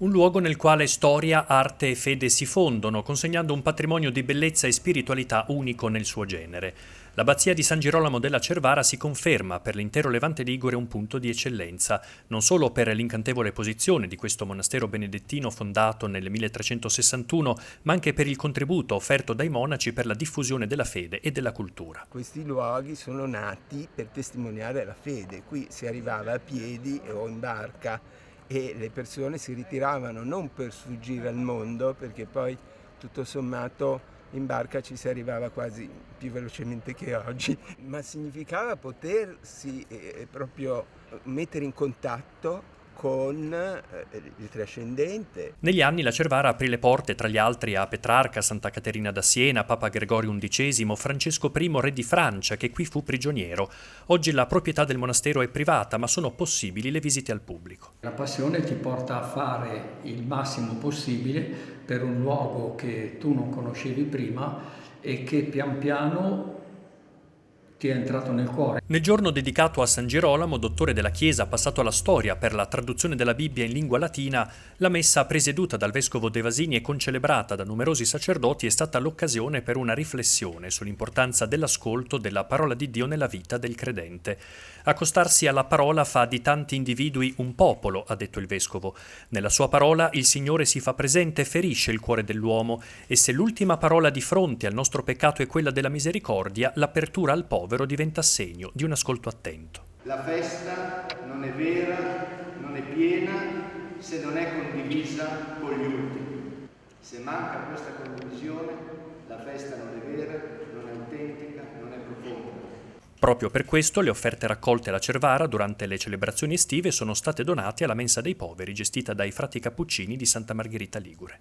Un luogo nel quale storia, arte e fede si fondono, consegnando un patrimonio di bellezza e spiritualità unico nel suo genere. L'abbazia di San Girolamo della Cervara si conferma per l'intero Levante Ligure un punto di eccellenza, non solo per l'incantevole posizione di questo monastero benedettino fondato nel 1361, ma anche per il contributo offerto dai monaci per la diffusione della fede e della cultura. Questi luoghi sono nati per testimoniare la fede. Qui si arrivava a piedi o in barca e le persone si ritiravano non per sfuggire al mondo, perché poi tutto sommato in barca ci si arrivava quasi più velocemente che oggi, ma significava potersi proprio mettere in contatto con il trascendente. Negli anni la Cervara aprì le porte tra gli altri a Petrarca, Santa Caterina da Siena, Papa Gregorio XI, Francesco I, re di Francia, che qui fu prigioniero. Oggi la proprietà del monastero è privata, ma sono possibili le visite al pubblico. La passione ti porta a fare il massimo possibile per un luogo che tu non conoscevi prima e che pian piano ti è entrato nel cuore. Nel giorno dedicato a San Girolamo, dottore della Chiesa passato alla storia per la traduzione della Bibbia in lingua latina, la messa presieduta dal vescovo De Vasini e concelebrata da numerosi sacerdoti è stata l'occasione per una riflessione sull'importanza dell'ascolto della parola di Dio nella vita del credente. Accostarsi alla parola fa di tanti individui un popolo, ha detto il vescovo. Nella sua parola il Signore si fa presente e ferisce il cuore dell'uomo, e se l'ultima parola di fronte al nostro peccato è quella della misericordia, l'apertura al povero diventa segno di un ascolto attento. La festa non è vera, non è piena se non è condivisa con gli ultimi. Se manca questa condivisione, la festa non è vera, non è autentica, non è profonda. Proprio per questo le offerte raccolte alla Cervara durante le celebrazioni estive sono state donate alla Mensa dei Poveri, gestita dai frati cappuccini di Santa Margherita Ligure.